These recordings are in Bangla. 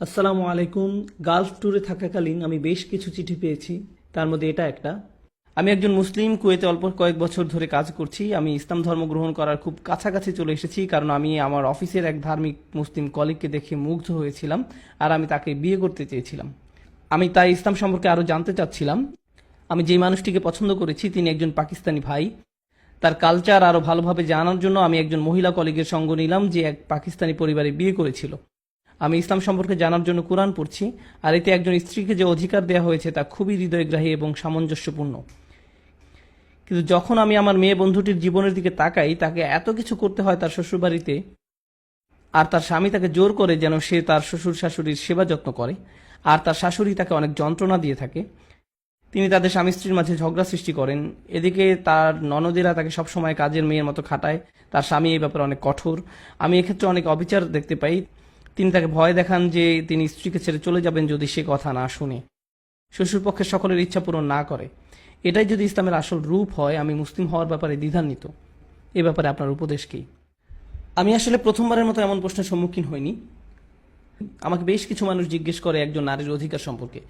আসসালামু আলাইকুম। গালফ ট্যুরে থাকাকালীন আমি বেশ কিছু চিঠি পেয়েছি, তার মধ্যে এটা একটা। আমি একজন মুসলিম, কুয়েতে অল্প কয়েক বছর ধরে কাজ করছি। আমি ইসলাম ধর্ম গ্রহণ করার খুব কাছাকাছি চলে এসেছি, কারণ আমি আমার অফিসের এক ধার্মিক মুসলিম কলিগকে দেখে মুগ্ধ হয়েছিলাম আর আমি তাকে বিয়ে করতে চেয়েছিলাম। আমি তাই ইসলাম সম্পর্কে আরও জানতে চাচ্ছিলাম। আমি যেই মানুষটিকে পছন্দ করেছি তিনি একজন পাকিস্তানি ভাই। তার কালচার আরও ভালোভাবে জানার জন্য আমি একজন মহিলা কলিগের সঙ্গ নিলাম যে এক পাকিস্তানি পরিবারে বিয়ে করেছিল। আমি ইসলাম সম্পর্কে জানার জন্য কোরআন পড়ছি, আর এতে একজন স্ত্রীকে যে অধিকার দেওয়া হয়েছে তা খুবই হৃদয়গ্রাহী এবং সামঞ্জস্যপূর্ণ। কিন্তু যখন আমি আমার মেয়ে বন্ধুটির জীবনের দিকে তাকাই, তাকে এত কিছু করতে হয় তার শ্বশুরবাড়িতে, আর তার স্বামী তাকে জোর করে যেন সে তার শ্বশুর শাশুড়ির সেবা যত্ন করে, আর তার শাশুড়ি তাকে অনেক যন্ত্রণা দিয়ে থাকে। তিনি তাদের স্বামী স্ত্রীর মাঝে ঝগড়া সৃষ্টি করেন। এদিকে তার ননদেরা তাকে সবসময় কাজের মেয়ের মতো খাটায়। তার স্বামী এই ব্যাপারে অনেক কঠোর। আমি এক্ষেত্রে অনেক অবিচার দেখতে পাই। তিনি তাকে ভয় দেখান যে তিনি স্ত্রীকে ছেড়ে চলে যাবেন যদি সে কথা না শুনে, শ্বশুরপক্ষের সকলের ইচ্ছা পূরণ না করে। এটাই যদি ইসলামের আসল রূপ হয়, আমি মুসলিম হওয়ার ব্যাপারে দ্বিধান্বিত। এ ব্যাপারে আপনার উপদেশ কি? আমি আসলে প্রথমবারের মতো এমন প্রশ্নের সম্মুখীন হইনি। আমাকে বেশ কিছু মানুষ জিজ্ঞেস করে একজন নারীর অধিকার সম্পর্কে,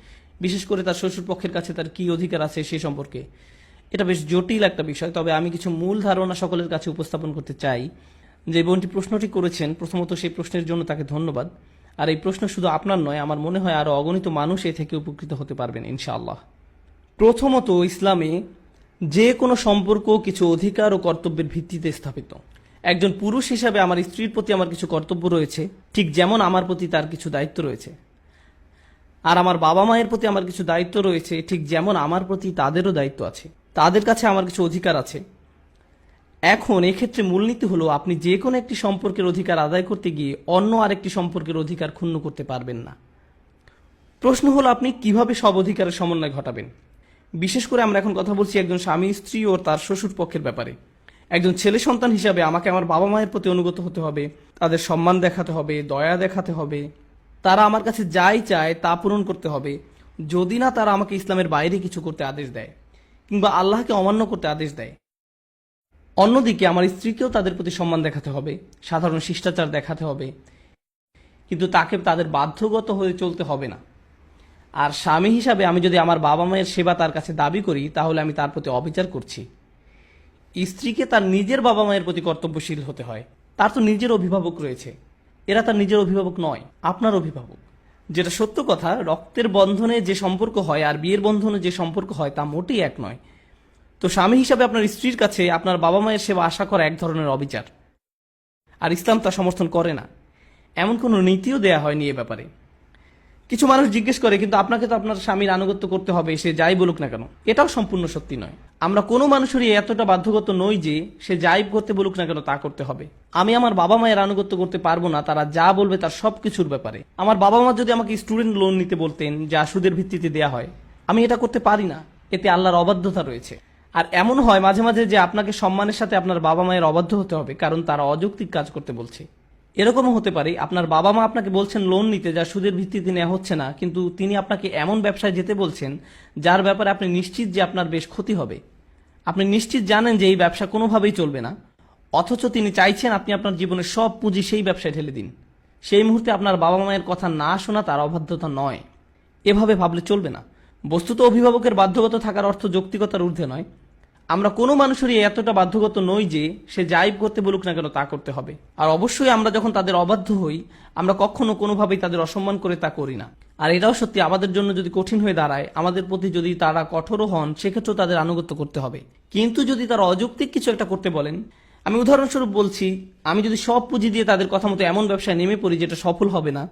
বিশেষ করে তার শ্বশুরপক্ষের কাছে তার কি অধিকার আছে সে সম্পর্কে। এটা বেশ জটিল একটা বিষয়, তবে আমি কিছু মূল ধারণা সকলের কাছে উপস্থাপন করতে চাই। যে বোনটি প্রশ্নটি করেছেন, প্রথমত সেই প্রশ্নের জন্য তাকে ধন্যবাদ। আর এই প্রশ্ন শুধু আপনার নয়, আমার মনে হয় আরও অগণিত মানুষ এ থেকে উপকৃত হতে পারবেন ইনশাআল্লাহ। প্রথমত, ইসলামে যে কোনো সম্পর্ক কিছু অধিকার ও কর্তব্যের ভিত্তিতে স্থাপিত। একজন পুরুষ হিসাবে আমার স্ত্রীর প্রতি আমার কিছু কর্তব্য রয়েছে, ঠিক যেমন আমার প্রতি তার কিছু দায়িত্ব রয়েছে। আর আমার বাবা মায়ের প্রতি আমার কিছু দায়িত্ব রয়েছে, ঠিক যেমন আমার প্রতি তাদেরও দায়িত্ব আছে। তাদের কাছে আমার কিছু অধিকার আছে। এখন এক্ষেত্রে মূলনীতি হলো, আপনি যে কোনো একটি সম্পর্কের অধিকার আদায় করতে গিয়ে অন্য আরেকটি সম্পর্কের অধিকার ক্ষুণ্ণ করতে পারবেন না। প্রশ্ন হলো, আপনি কিভাবে সব অধিকারের সমন্বয় ঘটাবেন? বিশেষ করে আমরা এখন কথা বলছি একজন স্বামী স্ত্রী ও তার শ্বশুর পক্ষের ব্যাপারে। একজন ছেলে সন্তান হিসাবে আমাকে আমার বাবা মায়ের প্রতি অনুগত হতে হবে, তাদের সম্মান দেখাতে হবে, দয়া দেখাতে হবে। তারা আমার কাছে যাই চায় তা পূরণ করতে হবে, যদি না তারা আমাকে ইসলামের বাইরে কিছু করতে আদেশ দেয় কিংবা আল্লাহকে অমান্য করতে আদেশ দেয়। অন্যদিকে আমার স্ত্রীকেও তাদের প্রতি সম্মান দেখাতে হবে, সাধারণ শিষ্টাচার দেখাতে হবে, কিন্তু তাকে তাদের বাধ্যগত হয়ে চলতে হবে না। আর স্বামী হিসাবে আমি যদি আমার বাবা মায়ের সেবা তার কাছে দাবি করি, তাহলে আমি তার প্রতি অবিচার করছি। স্ত্রীকে তার নিজের বাবা মায়ের প্রতি কর্তব্যশীল হতে হয়। তার তো নিজের অভিভাবক রয়েছে, এরা তার নিজের অভিভাবক নয়, আপনার অভিভাবক। যেটা সত্য কথা, রক্তের বন্ধনে যে সম্পর্ক হয় আর বিয়ের বন্ধনে যে সম্পর্ক হয় তা মোটেই এক নয়। তো স্বামী হিসাবে আপনার স্ত্রীর কাছে আপনার বাবা মায়ের সেবা আশা করা এক ধরনের অবিচার, আর ইসলাম তা সমর্থন করে না। এমন কোনো নীতিও দেয়া হয়নি এ ব্যাপারে। কিছু মানুষ জিজ্ঞেস করে, কিন্তু আপনাকে তো আপনার স্বামীর আনুগত্য করতে হবে, সে যাই বলুক না কেন। এটাও সম্পূর্ণ সত্যি নয়। আমরা কোনো মানুষেরই এতটা বাধ্যগত নই যে সে যাই করতে বলুক না কেন তা করতে হবে। আমি আমার বাবা মায়ের আনুগত্য করতে পারবো না তারা যা বলবে তার সবকিছুর ব্যাপারে। আমার বাবা মা যদি আমাকে স্টুডেন্ট লোন নিতে বলতেন, যা সুদের ভিত্তিতে দেয়া হয়, আমি এটা করতে পারি না। এতে আল্লাহর অবাধ্যতা রয়েছে। আর এমন হয় মাঝে মাঝে যে আপনাকে সম্মানের সাথে আপনার বাবা মায়ের অবাধ্য হতে হবে, কারণ তারা অযৌক্তিক কাজ করতে বলছে। এরকমও হতে পারে আপনার বাবা মা আপনাকে বলছেন লোন নিতে, যা সুদের ভিত্তিতে নেওয়া হচ্ছে না, কিন্তু তিনি আপনাকে এমন ব্যবসায় যেতে বলছেন যার ব্যাপারে আপনি নিশ্চিত যে আপনার বেশ ক্ষতি হবে। আপনি নিশ্চিত জানেন যে এই ব্যবসা কোনোভাবেই চলবে না, অথচ তিনি চাইছেন আপনি আপনার জীবনের সব পুঁজি সেই ব্যবসায় ঢেলে দিন। সেই মুহূর্তে আপনার বাবা মায়ের কথা না শোনা তার অবাধ্যতা নয়। এভাবে ভাবলে চলবে না। বস্তুত অভিভাবকের বাধ্যগত থাকার অর্থ যৌক্তিকতার ঊর্ধ্বে নয়। আমরা কোনো মানুষেরই এতটা বাধ্যগত নই যে সে যাই করতে বলুক না কেন তা করতে হবে। আর অবশ্যই আমরা যখন তাদের অবাধ্য হই, আমরা কখনো কোনোভাবেই তাদের অসম্মান করে তা করি না। আর এটাও সত্যি, আমাদের জন্য যদি কঠিন হয়ে দাঁড়ায়, আমাদের প্রতি যদি তারা কঠোরও হন, সেক্ষেত্রেও তাদের আনুগত্য করতে হবে। কিন্তু যদি তারা অযৌক্তিক কিছু একটা করতে বলেন, আমি উদাহরণস্বরূপ বলছি, আমি যদি সব পুঁজি দিয়ে তাদের কথা মতো এমন ব্যবসায় নেমে পড়ি যেটা সফল হবে না,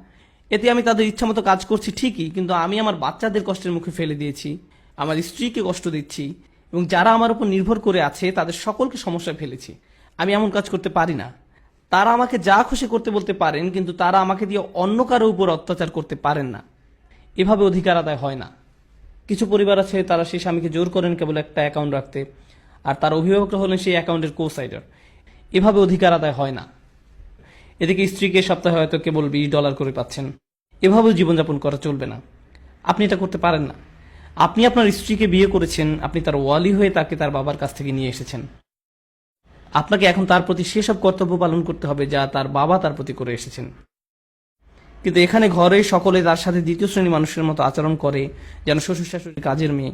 এতে আমি তাদের ইচ্ছা মতো কাজ করছি ঠিকই, কিন্তু আমি আমার বাচ্চাদের কষ্টের মুখে ফেলে দিয়েছি, আমার স্ত্রীকে কষ্ট দিচ্ছি, এবং যারা আমার উপর নির্ভর করে আছে তাদের সকলকে সমস্যায় ফেলেছি। আমি এমন কাজ করতে পারি না। তারা আমাকে যা খুশি করতে বলতে পারেন, কিন্তু তারা আমাকে দিয়ে অন্য কারো উপর অত্যাচার করতে পারেন না। এভাবে অধিকার আদায় হয় না। কিছু পরিবার আছে, তারা সেই স্বামীকে জোর করেন কেবল একটা অ্যাকাউন্ট রাখতে, আর তার অভিভাবকরা হলেন সেই অ্যাকাউন্টের কোসাইডার। এভাবে অধিকার আদায় হয় না। এদিকে স্ত্রীকে সপ্তাহে হয়তো কেবল $20 করে পাচ্ছেন। এভাবেও জীবনযাপন করা চলবে না। আপনি এটা করতে পারেন না। আপনি আপনার স্ত্রীকে বিয়ে করেছেন, আপনি তার ওয়ালি হয়ে তাকে তার বাবার কাছ থেকে নিয়ে এসেছেন। আপনাকে এখন তার প্রতি সেসব কর্তব্য পালন করতে হবে যা তার বাবা তার প্রতি করে এসেছেন। কিন্তু এখানে ঘরে সকলে তার সাথে দ্বিতীয় শ্রেণী মানুষের মতো আচরণ করে, যেন শ্বশুর শাশুড়ির কাজের মেয়ে।